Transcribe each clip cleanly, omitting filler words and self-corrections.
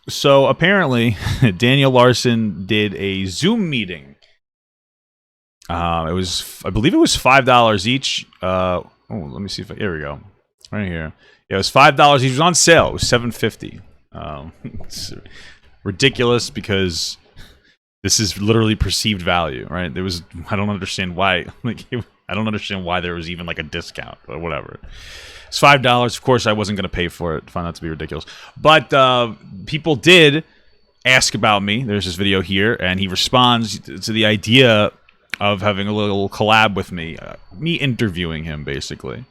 So apparently, Daniel Larson did a Zoom meeting. It was, I believe, it was $5 each. Let me see if here we go, right here. Yeah, it was $5. He was on sale. It was $7.50. It's ridiculous because this is literally perceived value, right? There was, I don't understand why. I don't understand why there was even like a discount or whatever. It's $5. Of course, I wasn't going to pay for it. I find that to be ridiculous. But people did ask about me. There's this video here, and he responds to the idea of having a little collab with me, me interviewing him, basically.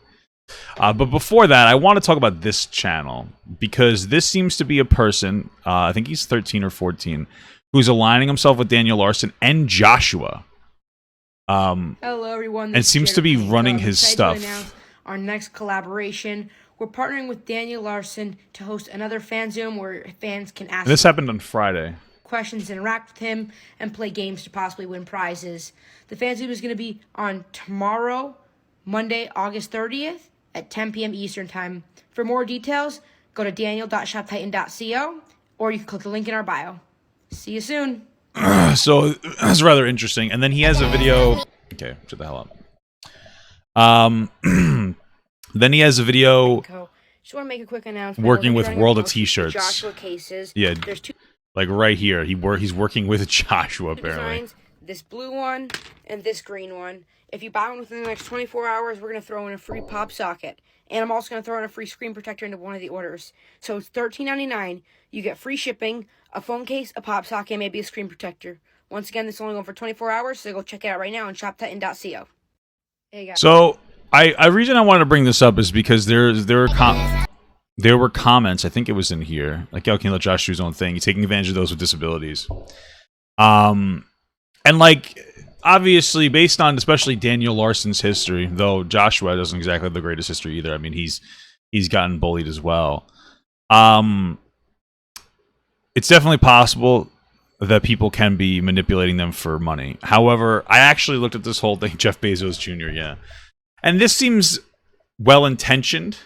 But before that, I want to talk about this channel, because this seems to be a person, I think he's 13 or 14, who's aligning himself with Daniel Larson and Joshua. Hello, everyone. And seems to be running his stuff. To announce our next collaboration. We're partnering with Daniel Larson to host another fan Zoom where fans can ask. And this happened on Friday. Questions, interact with him, and play games to possibly win prizes. The fan Zoom is going to be on tomorrow, Monday, August 30th at 10 p.m. Eastern Time. For more details, go to daniel.shoptitan.co, or you can click the link in our bio. See you soon. So that's rather interesting. And then he has a video. Okay, shut the hell up. Then he has a video. Just want to make a quick announcement. Working with World of T-shirts. Joshua cases. Yeah. There's two. Like right here, he's working with Joshua apparently. Designs, this blue one and this green one. If you buy one within the next 24 hours, we're going to throw in a free pop socket. And I'm also going to throw in a free screen protector into one of the orders. So it's $13.99. You get free shipping, a phone case, a pop socket, and maybe a screen protector. Once again, this is only going for 24 hours, so go check it out right now on shoptitan.co. Hey guys. So, I reason I wanted to bring this up is because there were comments, I think it was in here, like, "Yo, can you let Josh do his own thing? He's taking advantage of those with disabilities." And like, obviously, based on especially Daniel Larson's history, though Joshua doesn't exactly have the greatest history either. I mean, he's gotten bullied as well. It's definitely possible that people can be manipulating them for money. However, I actually looked at this whole thing, Jeff Bezos Jr., yeah. And this seems well-intentioned.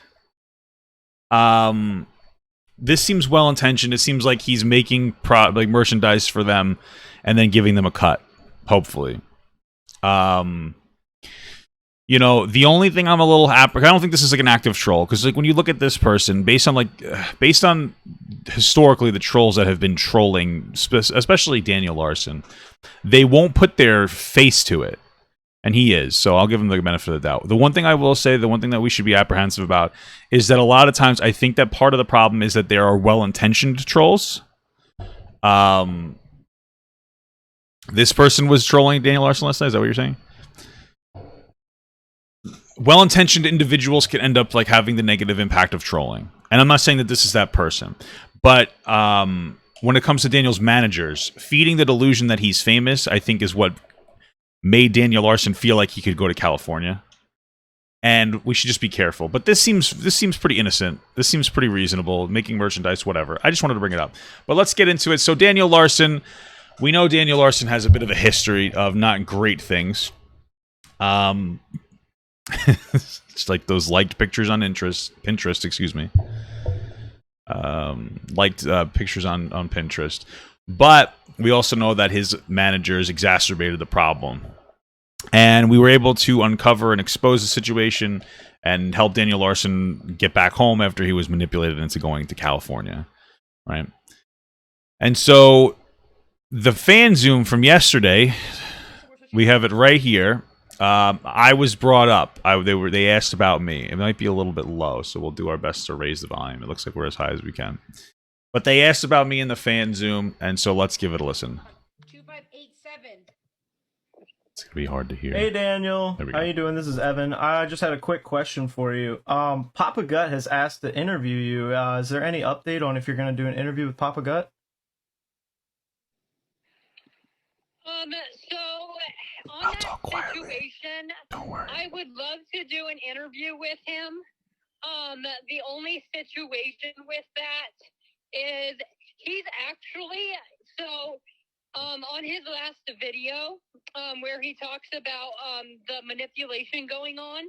This seems well-intentioned. It seems like he's making like merchandise for them and then giving them a cut, hopefully. You know, the only thing I'm a little I don't think this is like an active troll, because like when you look at this person, based on historically the trolls that have been trolling, especially Daniel Larson, they won't put their face to it. And he is, so I'll give him the benefit of the doubt. The one thing I will say, the one thing that we should be apprehensive about, is that a lot of times I think that part of the problem is that there are well-intentioned trolls. This person was trolling Daniel Larson last night, is that what you're saying? Well-intentioned individuals can end up like having the negative impact of trolling. And I'm not saying that this is that person. But when it comes to Daniel's managers, feeding the delusion that he's famous, I think is what made Daniel Larson feel like he could go to California. And we should just be careful. But this seems pretty innocent. This seems pretty reasonable. Making merchandise, whatever. I just wanted to bring it up. But let's get into it. So Daniel Larson, we know Daniel Larson has a bit of a history of not great things. It's like those liked pictures on Pinterest, excuse me. Liked pictures on Pinterest. But we also know that his managers exacerbated the problem. And we were able to uncover and expose the situation and help Daniel Larson get back home after he was manipulated into going to California. Right? And so the fan Zoom from yesterday, we have it right here. I was brought up. They asked about me. It might be a little bit low, so we'll do our best to raise the volume. It looks like we're as high as we can. But they asked about me in the fan Zoom, and so let's give it a listen. 2587. It's gonna be hard to hear. Hey Daniel, how you doing? This is Evan. I just had a quick question for you. Papa Gut has asked to interview you. Is there any update on if you're going to do an interview with Papa Gut? So on that situation, I would love to do an interview with him. The only situation with that is he's actually, on his last video, where he talks about the manipulation going on,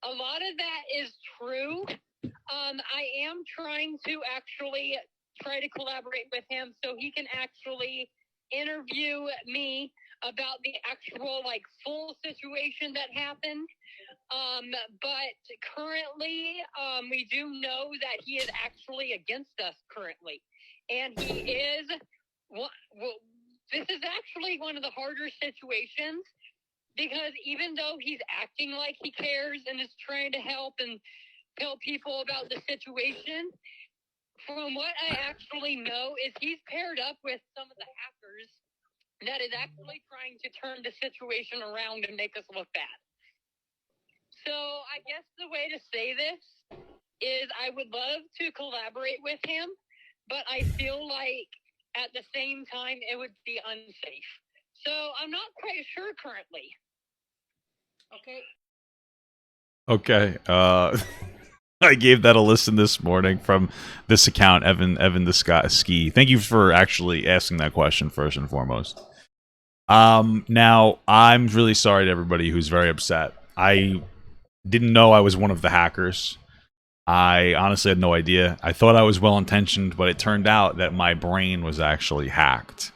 a lot of that is true. I am trying to actually try to collaborate with him so he can actually interview me about the actual like full situation that happened. But currently, we do know that he is actually against us currently, and he is. Well, this is actually one of the harder situations because even though he's acting like he cares and is trying to help and tell people about the situation, from what I actually know is he's paired up with some of the hackers that is actually trying to turn the situation around and make us look bad. So I guess the way to say this is I would love to collaborate with him, but I feel like at the same time it would be unsafe. So I'm not quite sure currently. Okay. Okay. I gave that a listen this morning from this account, Evan the Ski. Thank you for actually asking that question first and foremost. Now I'm really sorry to everybody who's very upset. I didn't know I was one of the hackers. I honestly had no idea. I thought I was well intentioned, but it turned out that my brain was actually hacked.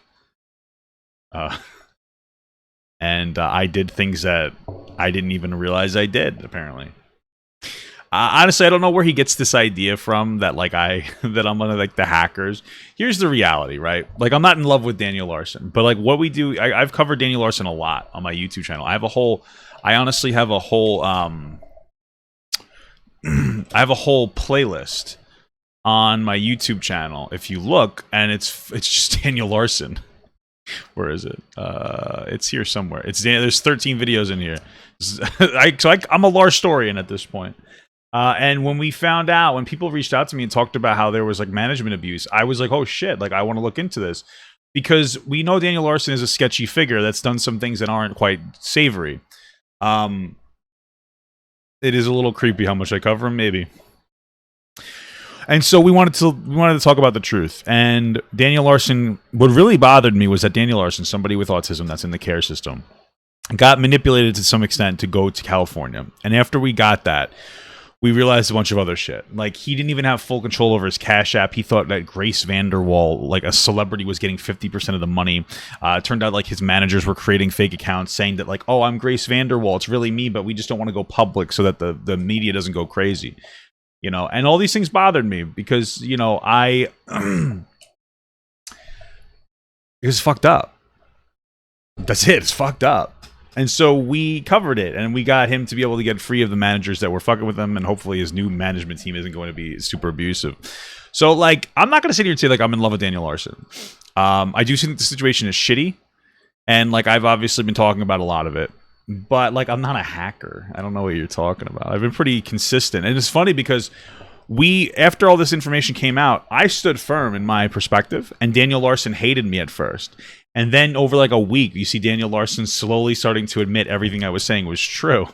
And I did things that I didn't even realize I did, apparently. Honestly, I don't know where he gets this idea from that like that I'm one of like the hackers. Here's the reality, right? Like I'm not in love with Daniel Larson, but like what we do, I've covered Daniel Larson a lot on my YouTube channel. I honestly have a whole I have a whole playlist on my YouTube channel. If you look, and it's just Daniel Larson. Where is it? It's here somewhere. There's 13 videos in here. I'm a Lars Storian at this point. And when we found out, when people reached out to me and talked about how there was like management abuse, I was like, oh shit, like I want to look into this. Because we know Daniel Larson is a sketchy figure that's done some things that aren't quite savory. It is a little creepy how much I cover him, maybe. And so we wanted to talk about the truth. And Daniel Larson, what really bothered me was that Daniel Larson, somebody with autism that's in the care system, got manipulated to some extent to go to California. And after we got that, we realized a bunch of other shit. Like, he didn't even have full control over his Cash App. He thought that Grace Vanderwaal, like a celebrity, was getting 50% of the money. It turned out like his managers were creating fake accounts saying that like, oh, I'm Grace Vanderwaal. It's really me, but we just don't want to go public so that the media doesn't go crazy. You know, and all these things bothered me because, you know, it was fucked up. That's it. It's fucked up. And so we covered it, and we got him to be able to get free of the managers that were fucking with him, and hopefully his new management team isn't going to be super abusive. So, like, I'm not going to sit here and say, like, I'm in love with Daniel Larson. I do think the situation is shitty, and, like, I've obviously been talking about a lot of it. But, like, I'm not a hacker. I don't know what you're talking about. I've been pretty consistent. And it's funny because after all this information came out, I stood firm in my perspective, and Daniel Larson hated me at first. And then over like a week, you see Daniel Larson slowly starting to admit everything I was saying was true.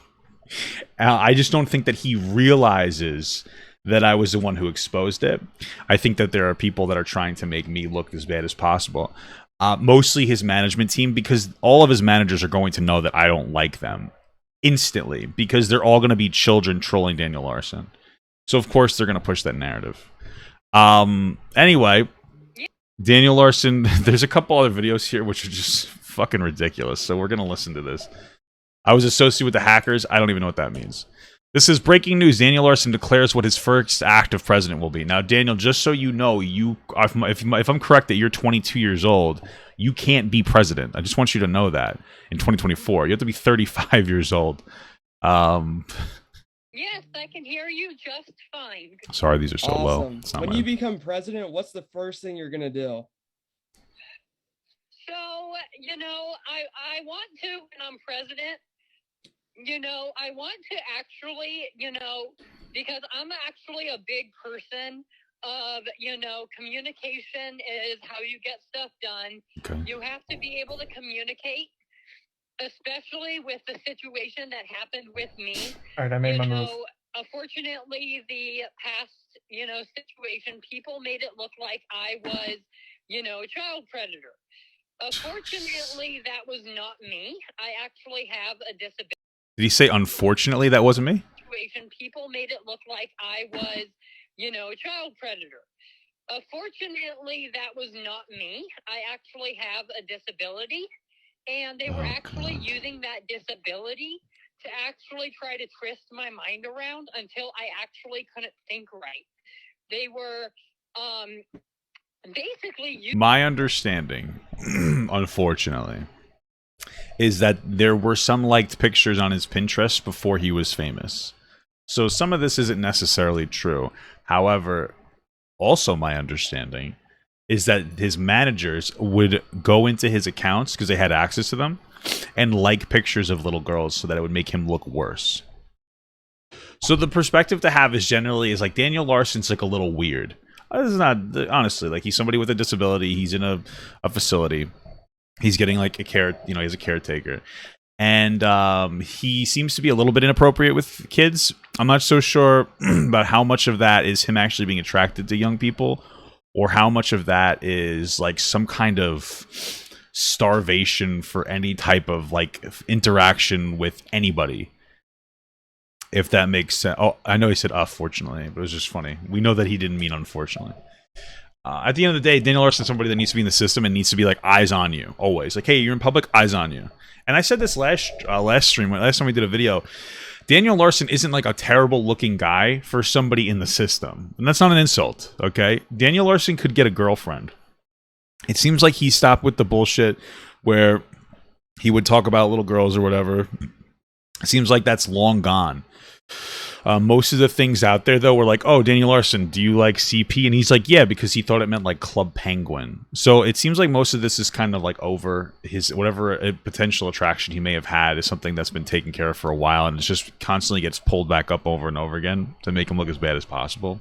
I just don't think that he realizes that I was the one who exposed it. I think that there are people that are trying to make me look as bad as possible. Mostly his management team, because all of his managers are going to know that I don't like them instantly, because they're all going to be children trolling Daniel Larson. So of course they're going to push that narrative. Anyway, Daniel Larson, there's a couple other videos here which are just fucking ridiculous, so we're going to listen to this. I was associated with the hackers. I don't even know what that means. This is breaking news. Daniel Larson declares what his first act of president will be. Now, Daniel, just so you know, if I'm correct that you're 22 years old, you can't be president. I just want you to know that in 2024. You have to be 35 years old. Yes, I can hear you just fine. Sorry, these are so low. When you become president, what's the first thing you're gonna do? So, you know, I want to, when I'm president, you know, I want to actually, you know, because I'm actually a big person of, you know, communication is how you get stuff done. Okay. You have to be able to communicate, especially with the situation that happened with me. All right, I made my move. Unfortunately, the past, you know, situation, people made it look like I was, you know, a child predator. Unfortunately, that was not me. I actually have a disability. Did he say, unfortunately, that wasn't me? People made it look like I was, you know, a child predator. Fortunately, that was not me. I actually have a disability, and they were actually using that disability to actually try to twist my mind around until I actually couldn't think right. They were basically My understanding, unfortunately, is that there were some liked pictures on his Pinterest before he was famous. So some of this isn't necessarily true. However, also my understanding is that his managers would go into his accounts because they had access to them and like pictures of little girls so that it would make him look worse. So the perspective to have is generally is like Daniel Larson's like a little weird. This is not honestly like he's somebody with a disability. He's in a facility. He's getting like a care, you know, he's a caretaker, and he seems to be a little bit inappropriate with kids. I'm not so sure about how much of that is him actually being attracted to young people, or how much of that is like some kind of starvation for any type of like interaction with anybody. If that makes sense. Oh, I know he said fortunately, but it was just funny. We know that he didn't mean unfortunately. At the end of the day, Daniel Larson is somebody that needs to be in the system and needs to be like eyes on you always. Like, hey, you're in public, eyes on you. And I said this last stream, last time we did a video. Daniel Larson isn't like a terrible looking guy for somebody in the system, and that's not an insult. Okay, Daniel Larson could get a girlfriend. It seems like he stopped with the bullshit where he would talk about little girls or whatever. It seems like that's long gone. Most of the things out there, though, were like, oh, Daniel Larson, do you like CP? And he's like, yeah, because he thought it meant like Club Penguin. So it seems like most of this is kind of like over his whatever potential attraction he may have had is something that's been taken care of for a while, and it just constantly gets pulled back up over and over again to make him look as bad as possible.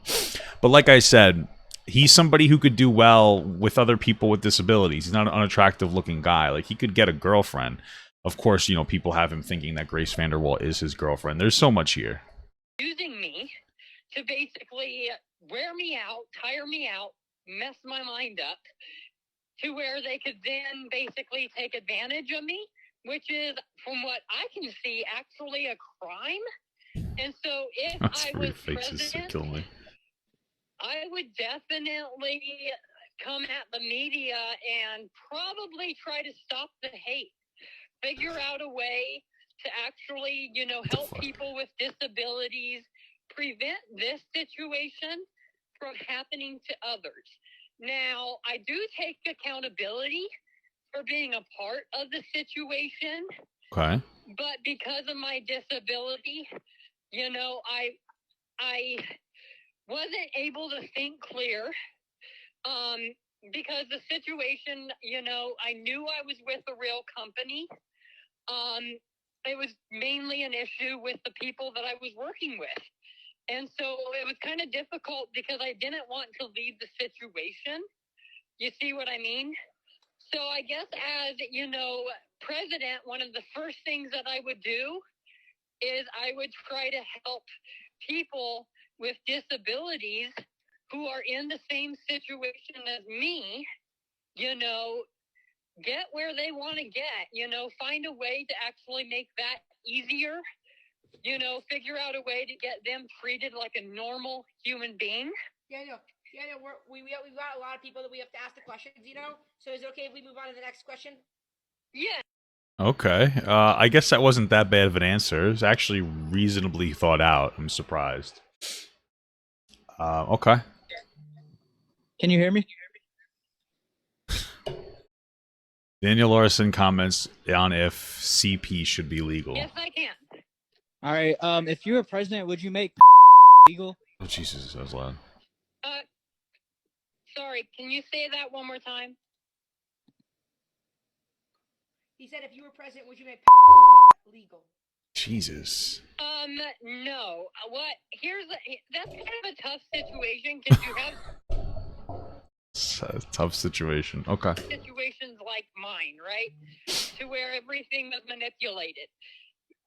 But like I said, he's somebody who could do well with other people with disabilities. He's not an unattractive looking guy. Like, he could get a girlfriend. Of course, you know, people have him thinking that Grace Vanderwaal is his girlfriend. There's so much here. Using me to basically wear me out, tire me out, mess my mind up, to where they could then basically take advantage of me, which is, from what I can see, actually a crime. And so if That's I weird was faces to president, kill me. I would definitely come at the media and probably try to stop the hate. Figure out a way to actually, you know, help people with disabilities, prevent this situation from happening to others. Now, I do take accountability for being a part of the situation. Okay. But because of my disability, you know, I wasn't able to think clear. Because the situation, you know, I knew I was with a real company. It was mainly an issue with the people that I was working with. And so it was kind of difficult because I didn't want to leave the situation. You see what I mean? So I guess as, you know, president, one of the first things that I would do is I would try to help people with disabilities who are in the same situation as me, you know, get where they want to get, you know, find a way to actually make that easier, you know, figure out a way to get them treated like a normal human being. Yeah, we've got a lot of people that we have to ask the questions, you know? So is it okay if we move on to the next question? Yeah. Okay. I guess that wasn't that bad of an answer. It was actually reasonably thought out. I'm surprised. Okay. Can you hear me? Daniel Larson comments on if CP should be legal. Yes, I can. All right. If you were president, would you make legal? Oh, Jesus, that was loud. Sorry, can you say that one more time? He said if you were president, would you make legal? Jesus. No. That's kind of a tough situation because you have It's a tough situation. Okay. situations like mine, right? To where everything was manipulated.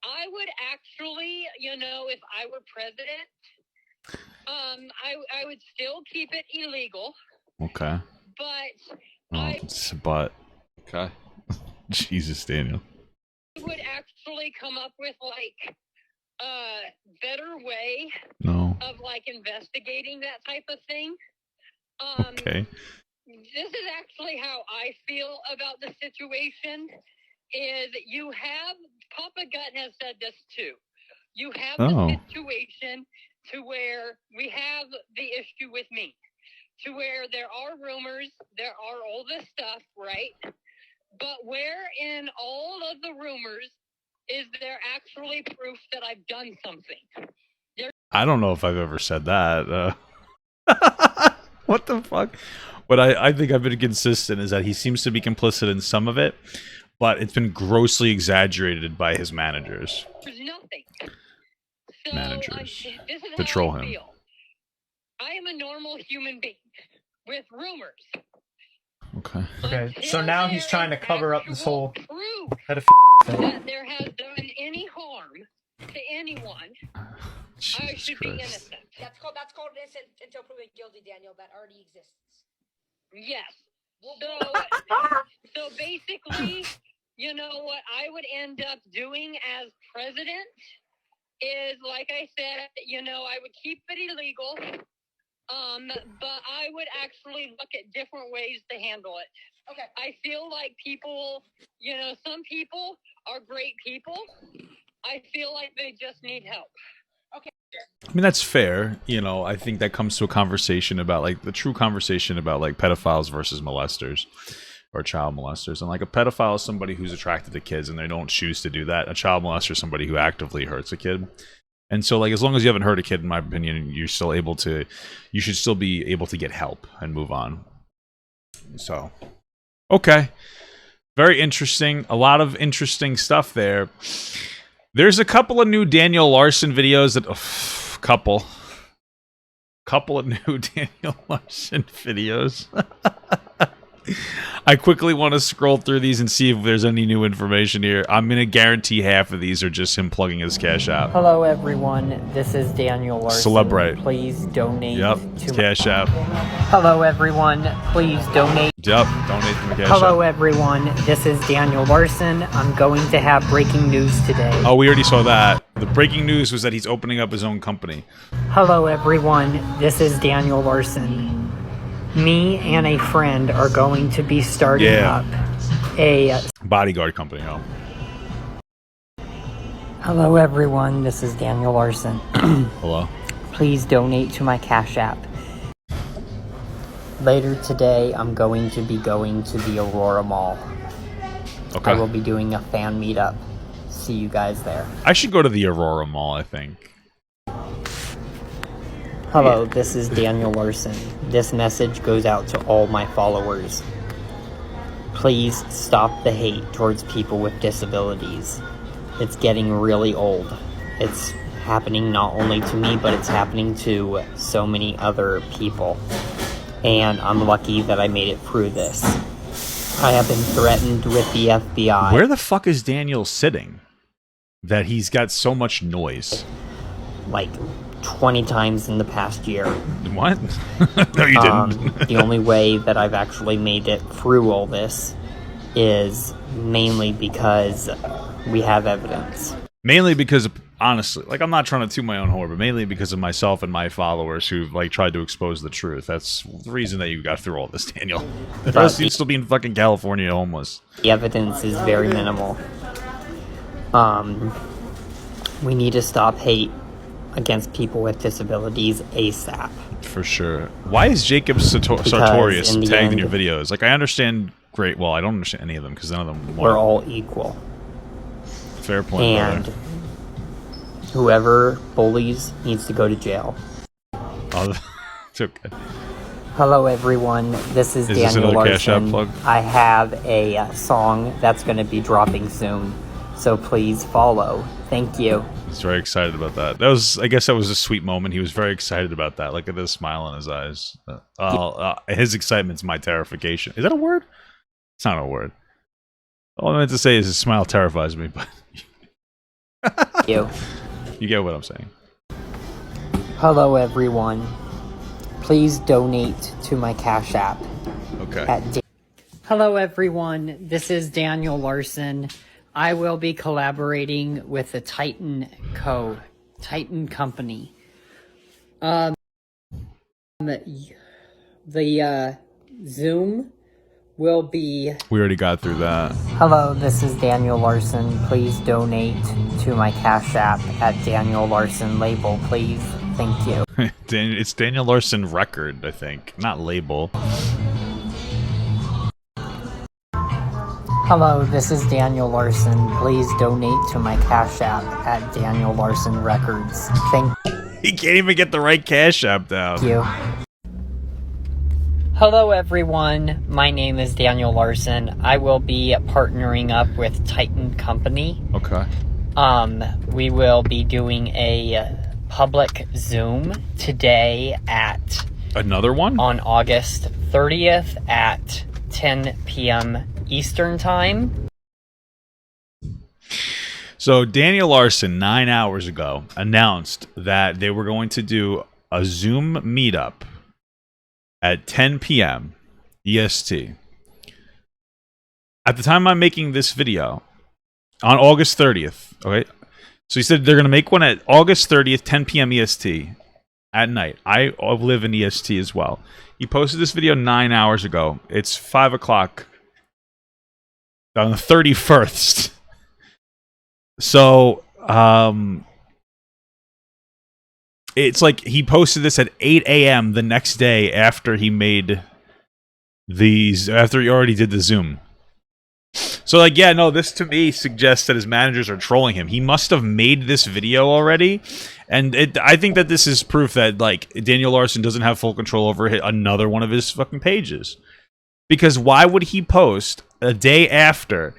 I would actually, you know, if I were president, I would still keep it illegal. Okay. But okay. Jesus, Daniel. I would actually come up with like a better way No. of like investigating that type of thing. Okay. This is actually how I feel about the situation. Is you have Papa Gut has said this too. You have the situation to where we have the issue with me, to where there are rumors, there are all this stuff, right? But where in all of the rumors is there actually proof that I've done something? I don't know if I've ever said that. What the fuck? What I think I've been consistent is that he seems to be complicit in some of it, but it's been grossly exaggerated by his managers. There's nothing. So, Managers this is to how troll I him. feel. I am a normal human being with rumors. Okay. Okay, so now he's trying to cover up this whole proof pedophilia thing. that there has done any harm to anyone. I Jesus should be Christ. innocent. That's called innocent until proven guilty, Daniel. That already exists. Yes. So basically, you know what I would end up doing as president is, like I said, you know, I would keep it illegal. But I would actually look at different ways to handle it. Okay. I feel like people, you know, some people are great people. I feel like they just need help. Okay. I mean, that's fair. You know, I think that comes to a conversation about, like, the true conversation about, like, pedophiles versus molesters or child molesters. And, like, a pedophile is somebody who's attracted to kids and they don't choose to do that. A child molester is somebody who actively hurts a kid. And so, like, as long as you haven't hurt a kid, in my opinion, you're still able to, you should still be able to get help and move on. So, okay. Very interesting. A lot of interesting stuff there. There's a couple of new Daniel Larson videos that, couple of new Daniel Larson videos. I quickly want to scroll through these and see if there's any new information here. I'm going to guarantee half of these are just him plugging his cash out. Hello everyone, this is Daniel Larson. Celebrate. Please donate to cash app. Hello everyone, please donate. Yep, donate to the cash Hello app. everyone, this is Daniel Larson. I'm going to have breaking news today. Oh, we already saw that. The breaking news was that he's opening up his own company. Hello everyone, this is Daniel Larson. Me and a friend are going to be starting up a bodyguard company. Oh. Hello everyone, this is Daniel Larson. Hello. Please donate to my Cash App. Later today, I'm going to be going to the Aurora Mall. Okay. I will be doing a fan meetup. See you guys there. I should go to the Aurora Mall, I think. Hello, this is Daniel Larson. This message goes out to all my followers. Please stop the hate towards people with disabilities. It's getting really old. It's happening not only to me, but it's happening to so many other people. And I'm lucky that I made it through this. I have been threatened with the FBI. Where the fuck is Daniel sitting? That he's got so much noise. Like 20 times in the past year. What? No, you didn't. The only way that I've actually made it through all this is mainly because we have evidence. Mainly because, honestly, like, I'm not trying to toot my own horn, but mainly because of myself and my followers who've, like, tried to expose the truth. That's the reason that you got through all this, Daniel. Or else you'd still be in fucking California homeless. The evidence is very minimal. We need to stop hate against people with disabilities ASAP. For sure. Why is Jacob Sartorius tagged in your videos? Like, I understand I don't understand any of them because none of them we're all equal. Fair point, and brother. Whoever bullies needs to go to jail. Oh, it's okay. Hello everyone, this is this Daniel another Cash App Larson. plug? I have a song that's going to be dropping soon, so please follow. Thank you. He's very excited about that. I guess that was a sweet moment. He was very excited about that. Look at this smile on his eyes. His excitement's my terrification. Is that a word? It's not a word. All I meant to say is his smile terrifies me, but you get what I'm saying. Hello everyone. Please donate to my Cash App. Okay. Hello everyone, this is Daniel Larson. I will be collaborating with the Titan Company. The Zoom will be... We already got through that. Hello, this is Daniel Larson. Please donate to my Cash App at Daniel Larson Label, please. Thank you. It's Daniel Larson Record, I think, not label. Hello, this is Daniel Larson. Please donate to my Cash App at Daniel Larson Records. Thank He can't even get the right Cash App down. you. Hello everyone, my name is Daniel Larson. I will be partnering up with Titan Company. Okay. We will be doing a public Zoom today at... Another one? On August 30th at 10 p.m. Eastern Time. So Daniel Larson, 9 hours ago, announced that they were going to do a Zoom meetup at 10 p.m. EST. At the time I'm making this video, on August 30th, okay? So he said they're going to make one at August 30th, 10 p.m. EST at night. I live in EST as well. He posted this video 9 hours ago. It's 5 o'clock on the 31st. So, it's like he posted this at 8 a.m. the next day after he made after he already did the Zoom. So, like, yeah, no, this to me suggests that his managers are trolling him. He must have made this video already, and I think that this is proof that, like, Daniel Larson doesn't have full control over another one of his fucking pages. Because why would he post a day after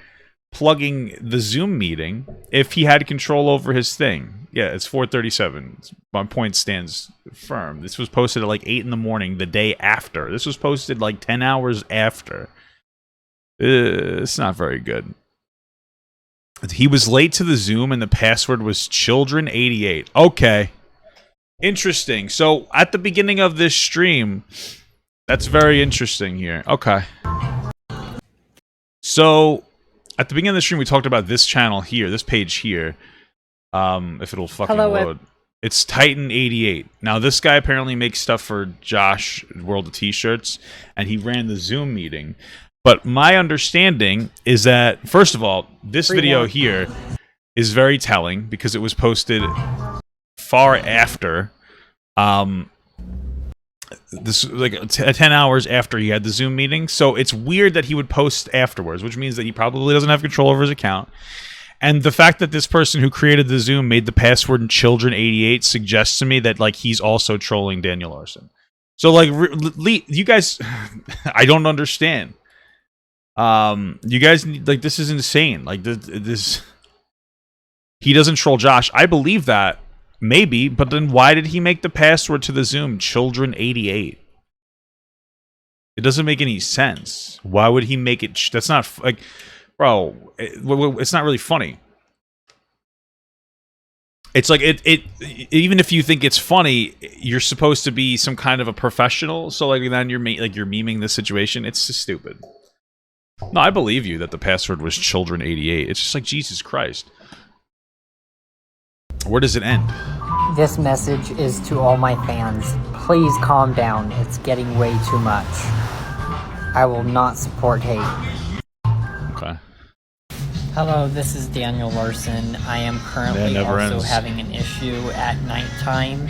plugging the Zoom meeting if he had control over his thing? Yeah, it's 4:37. My point stands firm. This was posted at like 8 in the morning the day after. This was posted like 10 hours after. It's not very good. He was late to the Zoom and the password was children88. Okay. Interesting. So at the beginning of this stream, that's very interesting here. Okay. So at the beginning of the stream, we talked about this channel here, this page here. If it'll fucking load. It's Titan88. Now, this guy apparently makes stuff for Josh, World of T-Shirts, and he ran the Zoom meeting. But my understanding is that, first of all, this video here is very telling because it was posted far after, this like 10 hours after he had the Zoom meeting. So it's weird that he would post afterwards, which means that he probably doesn't have control over his account. And the fact that this person who created the Zoom made the password children88 suggests to me that, like, he's also trolling Daniel Larson. So, like, you guys, I don't understand. You guys, like, this is insane. Like, this, he doesn't troll Josh. I believe that, maybe, but then why did he make the password to the Zoom children88? It doesn't make any sense. Why would he make it? That's not, like, bro, it's not really funny. It's like, even if you think it's funny, you're supposed to be some kind of a professional, so, like, then you're memeing this situation. It's just stupid. No, I believe you that the password was children88. It's just like, Jesus Christ. Where does it end? This message is to all my fans. Please calm down. It's getting way too much. I will not support hate. Okay. Hello, this is Daniel Larson. I am currently also having an issue at nighttime.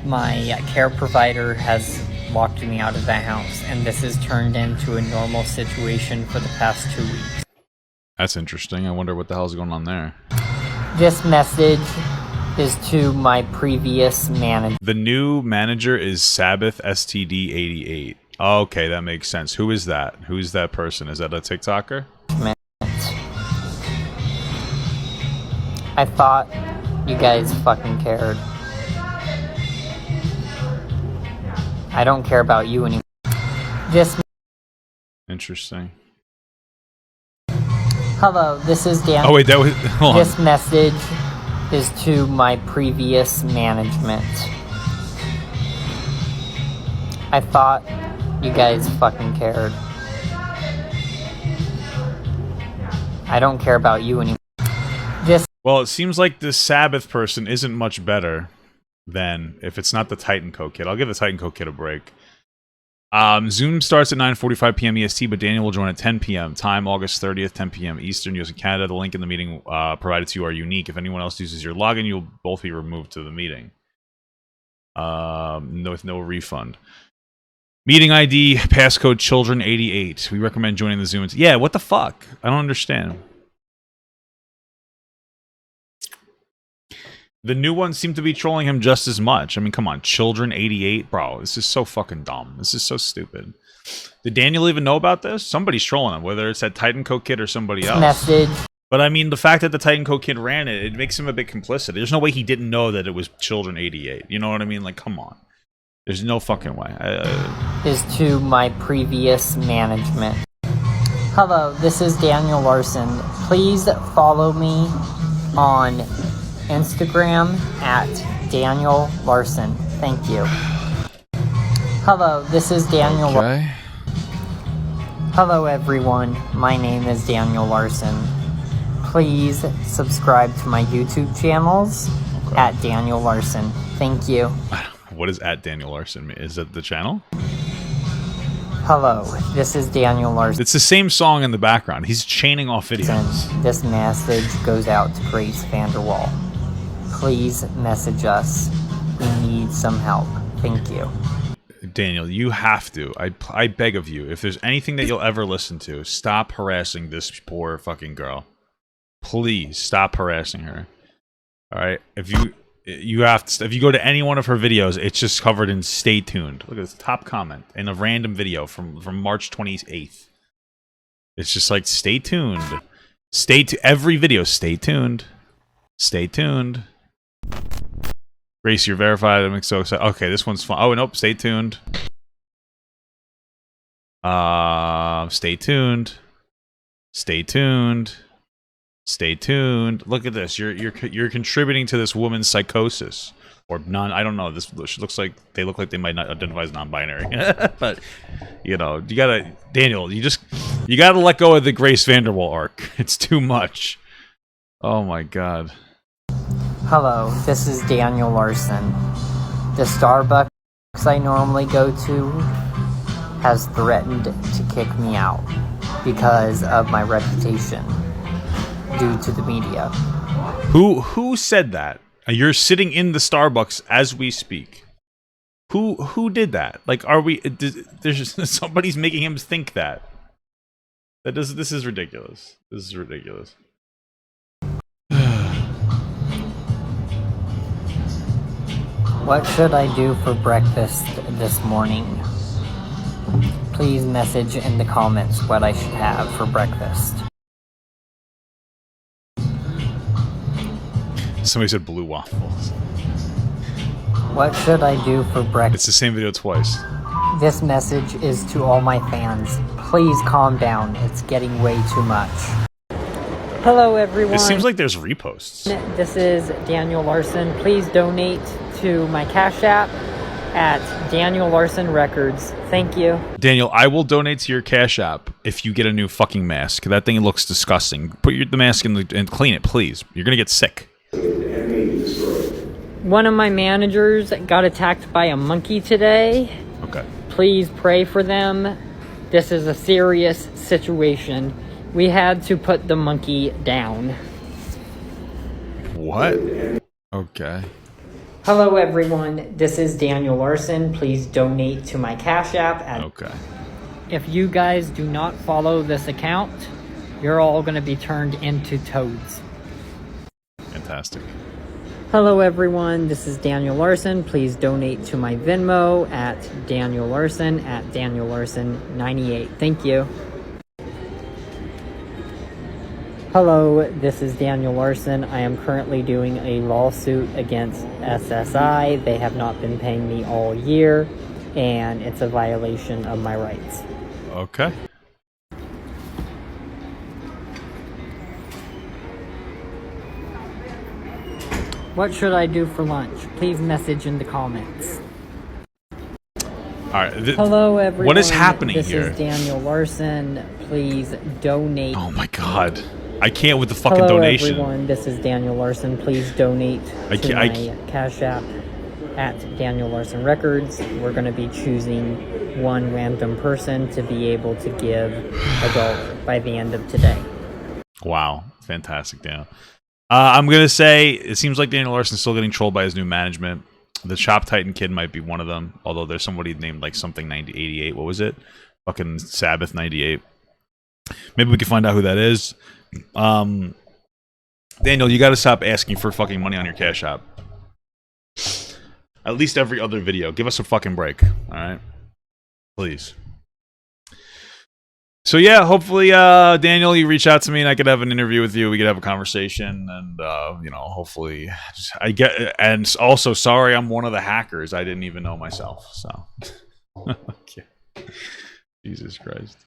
My care provider has locked me out of the house, and this has turned into a normal situation for the past 2 weeks. That's interesting. I wonder what the hell's going on there. This message is to my previous manager. The new manager is Sabbath STD88. Okay, that makes sense. Who is that? Who is that person? Is that a TikToker? I thought you guys fucking cared. I don't care about you anymore. Just... Interesting. Hello, this is Dan. Oh wait, that was... Hold on. This message is to my previous management. I thought you guys fucking cared. I don't care about you anymore. Just... Well, it seems like this Sabbath person isn't much better than if it's not the Titan Co kid. I'll give the Titan Co kid a break. Zoom starts at 9:45 p.m. EST, but Daniel will join at 10 p.m. Time, August 30th, 10 p.m. Eastern, US and Canada. The link in the meeting provided to you are unique. If anyone else uses your login, you'll both be removed to the meeting. With no refund. Meeting ID, passcode children88. We recommend joining the Zoom. Yeah, what the fuck? I don't understand. The new ones seem to be trolling him just as much. I mean, come on, children88, bro. This is so fucking dumb. This is so stupid. Did Daniel even know about this? Somebody's trolling him, whether it's that Titan Co kid or somebody else. Message. But I mean, the fact that the Titan Co kid ran it, it makes him a bit complicit. There's no way he didn't know that it was children88. You know what I mean? Like, come on. There's no fucking way. Is to my previous management. Hello, this is Daniel Larson. Please follow me on Instagram at Daniel Larson. Thank you. Hello, this is Daniel. Okay. Hello, everyone. My name is Daniel Larson. Please subscribe to my YouTube channels at Daniel Larson. Thank you. What is at Daniel Larson? Is it the channel? Hello, this is Daniel Larson. It's the same song in the background. He's chaining off videos. This message goes out to Grace Vanderwaal. Please message us. We need some help. Thank you. Daniel, you have to. I beg of you. If there's anything that you'll ever listen to, stop harassing this poor fucking girl. Please stop harassing her. All right? If you have to, if you go to any one of her videos, it's just covered in "stay tuned." Look at this top comment in a random video from March 28th. It's just like, stay tuned. Every video, stay tuned. Stay tuned. Grace, you're verified. I'm so excited. Okay, this one's fun. Oh, nope. Stay tuned. Stay tuned. Stay tuned. Stay tuned. Look at this. You're contributing to this woman's psychosis, or non. I don't know. This looks like they might not identify as non-binary, but you know, you gotta, Daniel. You gotta let go of the Grace Vanderwaal arc. It's too much. Oh my god. Hello, this is Daniel Larson. The Starbucks I normally go to has threatened to kick me out because of my reputation due to the media. Who said that? You're sitting in the Starbucks as we speak. Who did that? Like, are we? There's somebody's making him think that. This is ridiculous. This is ridiculous. What should I do for breakfast this morning? Please message in the comments what I should have for breakfast. Somebody said blue waffles. What should I do for breakfast? It's the same video twice. This message is to all my fans. Please calm down. It's getting way too much. Hello, everyone. It seems like there's reposts. This is Daniel Larson. Please donate to my Cash App at Daniel Larson Records. Thank you. Daniel, I will donate to your Cash App if you get a new fucking mask. That thing looks disgusting. Put the mask in and clean it, please. You're gonna get sick. One of my managers got attacked by a monkey today. Okay. Please pray for them. This is a serious situation. We had to put the monkey down. What? Okay. Hello, everyone. This is Daniel Larson. Please donate to my Cash App. Okay. If you guys do not follow this account, you're all going to be turned into toads. Fantastic. Hello, everyone. This is Daniel Larson. Please donate to my Venmo at Daniel Larson at Daniel Larson 98. Thank you. Hello, this is Daniel Larson. I am currently doing a lawsuit against SSI. They have not been paying me all year, and it's a violation of my rights. Okay. What should I do for lunch? Please message in the comments. All right. Hello, everyone. What is happening this here? This is Daniel Larson. Please donate. Oh my god. I can't with the fucking Hello, donation. Everyone. This is Daniel Larson. Please donate to my Cash App at Daniel Larson Records. We're going to be choosing one random person to be able to give $1 by the end of today. Wow. Fantastic, Daniel. I'm going to say it seems like Daniel Larson's still getting trolled by his new management. The Shop Titan kid might be one of them, although there's somebody named like something 9088. What was it? Fucking Sabbath 98. Maybe we can find out who that is. Daniel, you got to stop asking for fucking money on your Cash App. At least every other video. Give us a fucking break, all right? Please. So yeah, hopefully, Daniel, you reach out to me and I could have an interview with you. We could have a conversation, and hopefully, I get. And also, sorry, I'm one of the hackers. I didn't even know myself. So, okay. Jesus Christ.